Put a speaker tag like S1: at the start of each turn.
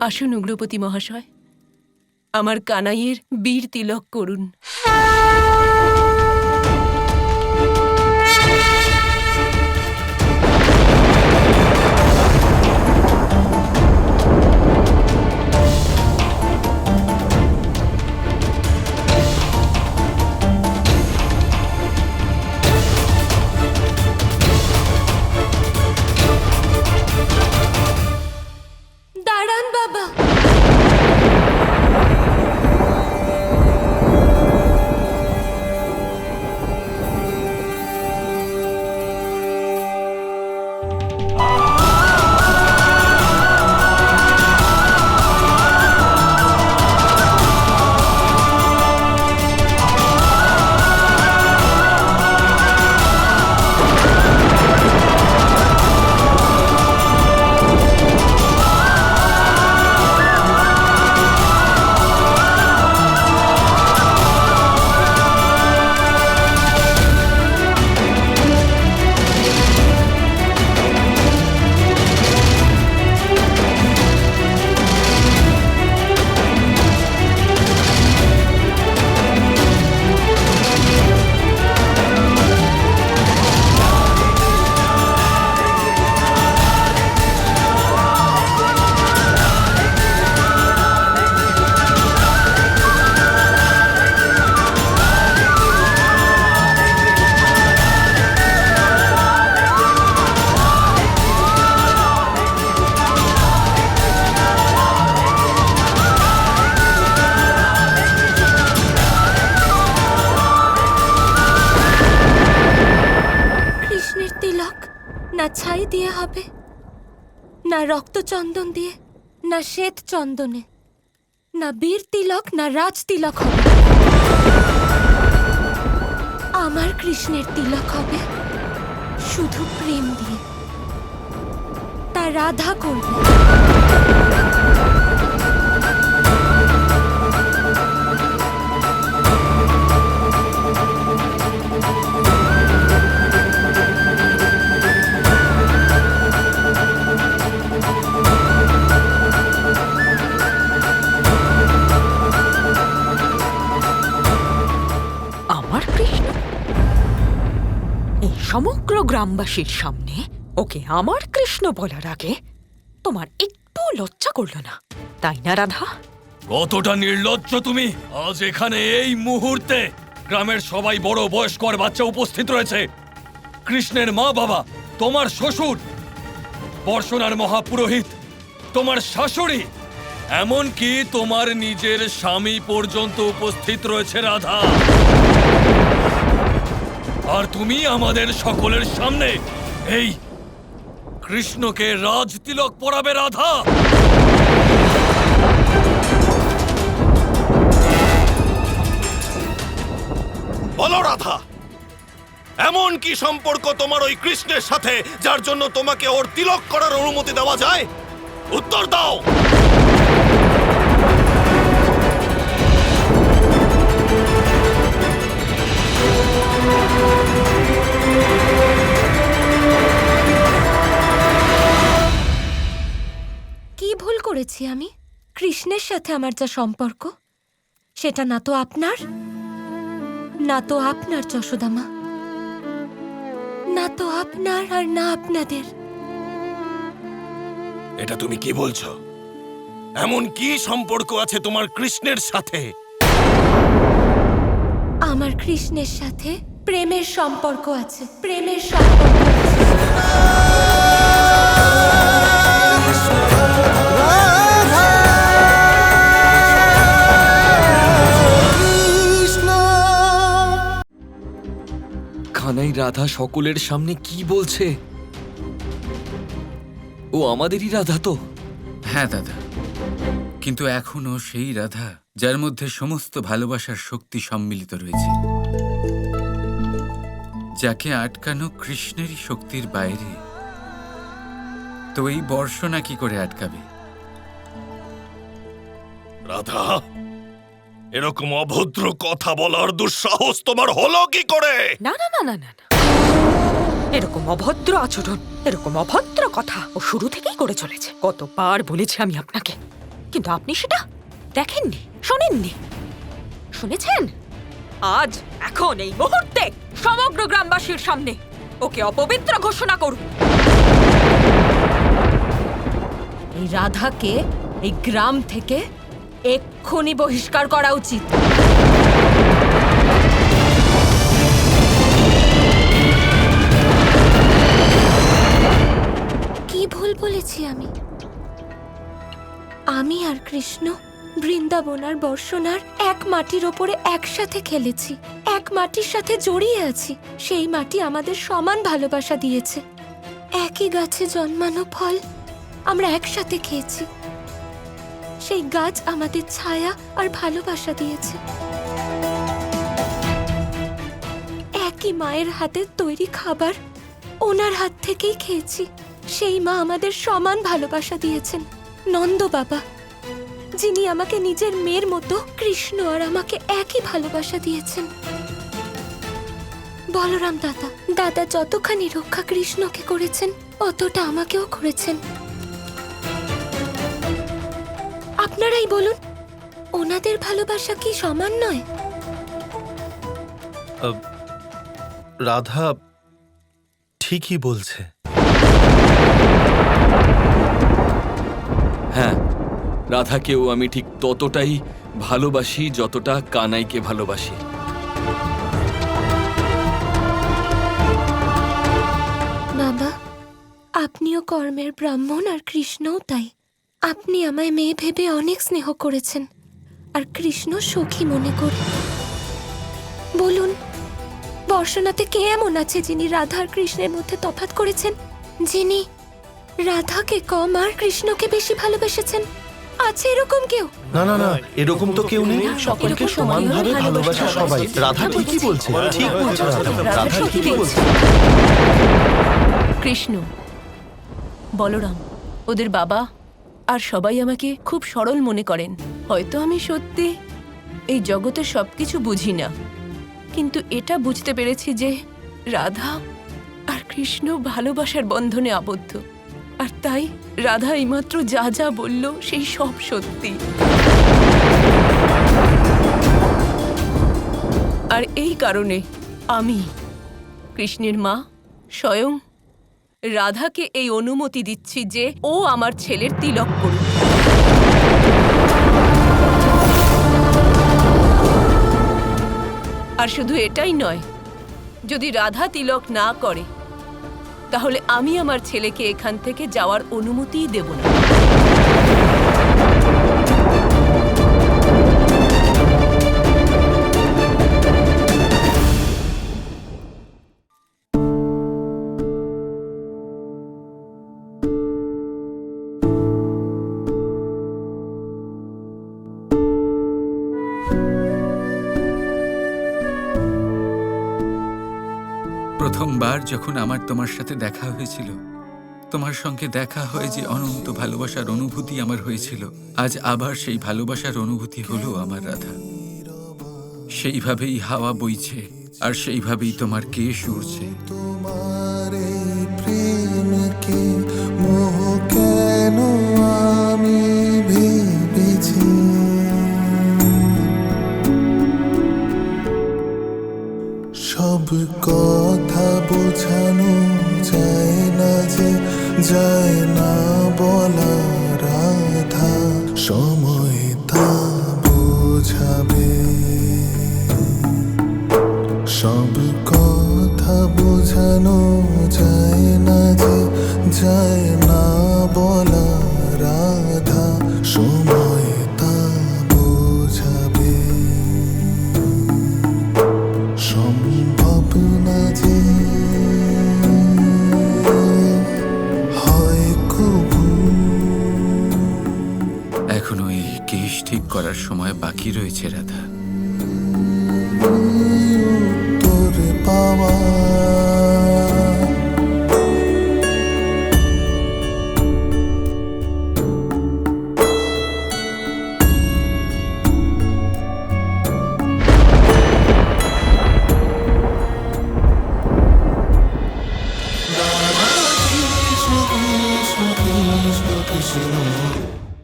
S1: আসুন উগ্রপতি মহাশয়, আমার কানাইয়ের বীর তিলক করুন।
S2: দাঁড়ান বাবা। কৃষ্ণের তিলক না ছাই দিয়ে হবে, না রক্তচন্দন দিয়ে, না শ্বেত চন্দনে, না বীর তিলক না রাজ তিলক হবে। আমার কৃষ্ণের তিলক হবে শুধু প্রেম দিয়ে। তা রাধা করবে।
S3: আমার কৃষ্ণ? এই সমগ্র গ্রামবাসীর সামনে ওকে আমার কৃষ্ণ বলার আগে তোমার একটু লজ্জা করল না, তাই না রাধা?
S4: কতটা নির্লজ্জ তুমি! আজ এখানে এই মুহূর্তে গ্রামের সবাই বড় বয়স্ক আর বাচ্চা উপস্থিত রয়েছে। কৃষ্ণের মা বাবা, তোমার শ্বশুর, বর্ষণার মহাপুরোহিত, তোমার শাশুড়ি, এমনকি তোমার নিজের স্বামী পর্যন্ত উপস্থিত রয়েছে রাধা। আর তুমি আমাদের সকলের সামনে এই কৃষ্ণকে রাজ তিলক পরাবে রাধা?
S5: বলো রাধা, এমন কি সম্পর্ক তোমার ওই কৃষ্ণের সাথে যার জন্য তোমাকে ওর তিলক করার অনুমতি দেওয়া যায়? উত্তর দাও।
S2: কি ভুল করেছি আমি? কৃষ্ণের সাথে আমার যা সম্পর্ক সেটা না তো আপনার, না তো আপনার যশোদামা, না তো আপনার আর না আপনাদের।
S5: এটা তুমি কি বলছো? এমন কি সম্পর্ক আছে তোমার কৃষ্ণের সাথে?
S2: আমার কৃষ্ণের সাথে প্রেমের সম্পর্ক আছে, প্রেমের সম্পর্ক আছে।
S6: কানাই রাধা সকলের সামনে কি বলছে? ও আমাদেরই রাধা তো?
S7: হ্যাঁ দাদা, কিন্তু এখনো সেই রাধা যার মধ্যে সমস্ত ভালোবাসার শক্তি সম্মিলিত রয়েছে, যাকে আটকানো কৃষ্ণেরই শক্তির বাইরে। তো এই বর্ষণা কি করে আটকাবে?
S5: রাধা, এরকম অভদ্র কথা বলার দুঃসাহস তোমার হলো কি করে?
S3: না না না না না না, এরকম অভদ্র আচরণ, এরকম অভদ্র কথা ও শুরু থেকেই করে চলেছে। কতবার বলেছি আমি আপনাকে কিন্তু আপনি সেটা দেখেননি, শোনেননি। শুনেছেন? আজ, এখন, এই মুহূর্তে সমগ্র গ্রামবাসীর সামনে ওকে অপবিত্র ঘোষণা করুন।
S2: এই রাধাকে এই গ্রাম থেকে এক্ষুনি বহিষ্কার করা উচিত। কি ভুল বলেছি আমি? আমি আর কৃষ্ণ বৃন্দাবন আর বর্ষণার এক মাটির ওপরে একসাথে খেলেছি, এক মাটির সাথে জড়িয়ে আছি। সেই মাটি আমাদের সমান ভালোবাসা দিয়েছে। একই গাছে জন্মানো ফল আমরা একসাথে খেয়েছি। সেই গাছ আমাদের ছায়া আর ভালোবাসা দিয়েছে। একই মায়ের হাতের তৈরি খাবার ওনার হাত থেকেই খেয়েছি। সেই মা আমাদের সমান ভালোবাসা দিয়েছেন। নন্দ বাবা, যিনি আমাকে নিজের মেয়ের মতো, কৃষ্ণ আর আমাকে একই ভালোবাসা দিয়েছেন। বলরাম দাদা, দাদা যতখানি রক্ষা কৃষ্ণকে করেছেন অতটা আমাকেও করেছেন। আপনারাই বলুন, ওনাদের ভালোবাসা কি সমান নয়?
S5: রাধা ঠিকই বলছে।
S6: হ্যাঁ, রাধাকেও আমি ঠিক ততটাই ভালোবাসি যতটা কানাইকে ভালোবাসি।
S2: বাবা, আপনিও কর্মের ব্রাহ্মণ আর কৃষ্ণও তাই। আপনি আমায় মেয়ে ভেবে অনেক স্নেহ করেছেন, আর কৃষ্ণ সখী মনে করে। বলুন, বর্ষণাতে কে এমন আছে যিনি রাধা আর কৃষ্ণের মধ্যে তফাৎ করেছেন? যিনি রাধাকে কম আর কৃষ্ণকে বেশি ভালোবেসেছেন? আছে এরকম কেউ?
S5: না না না, এরকম তো কেউ নেই। সকলকে সমানভাবে ভালোবাসা সবাই। রাধা ঠিকই বলছে, ঠিক বলছে রাধা। রাধা ঠিকই বলছে।
S1: কৃষ্ণ, বলরাম, ওদের বাবা আর সবাই আমাকে খুব সরল মনে করেন। হয়তো আমি সত্যি এই জগতের সবকিছু বুঝি না, কিন্তু এটা বুঝতে পেরেছি যে রাধা আর কৃষ্ণ ভালোবাসার বন্ধনে আবদ্ধ। আর তাই রাধা এইমাত্র যা যা বলল সেই সব সত্যি। আর এই কারণে আমি, কৃষ্ণের মা, স্বয়ং রাধাকে এই অনুমতি দিচ্ছি যে ও আমার ছেলের তিলক করুক। আর শুধু এটাই নয়, যদি রাধা তিলক না করে তাহলে আমি আমার ছেলেকে এখান থেকে যাওয়ার অনুমতিই দেব না।
S7: প্রথমবার যখন আমার তোমার সাথে দেখা হয়েছিল, তোমার সঙ্গে দেখা হয়ে যে অনন্ত ভালোবাসার অনুভূতি আমার হয়েছিল, আজ আবার সেই ভালোবাসার অনুভূতি হলো আমার রাধা। সেইভাবেই হাওয়া বইছে আর সেইভাবেই তোমার কেশ উড়ছে।
S8: তোমার এই প্রেমকে মোহ কেন আমি ভেবেছি, সব কথা বোঝানো যায় না যে, যায় না বলা রাধা, সময় তা বোঝাবে। সব কথা বোঝানো যায় না যে, যায় না বলা রাধা, সময় তা বোঝাবে। সম্ভব না যে হয় কবু।
S7: এখনো এই কেশ ঠিক করার সময় বাকি রয়েছে রাধা।
S8: তোর পাওয়া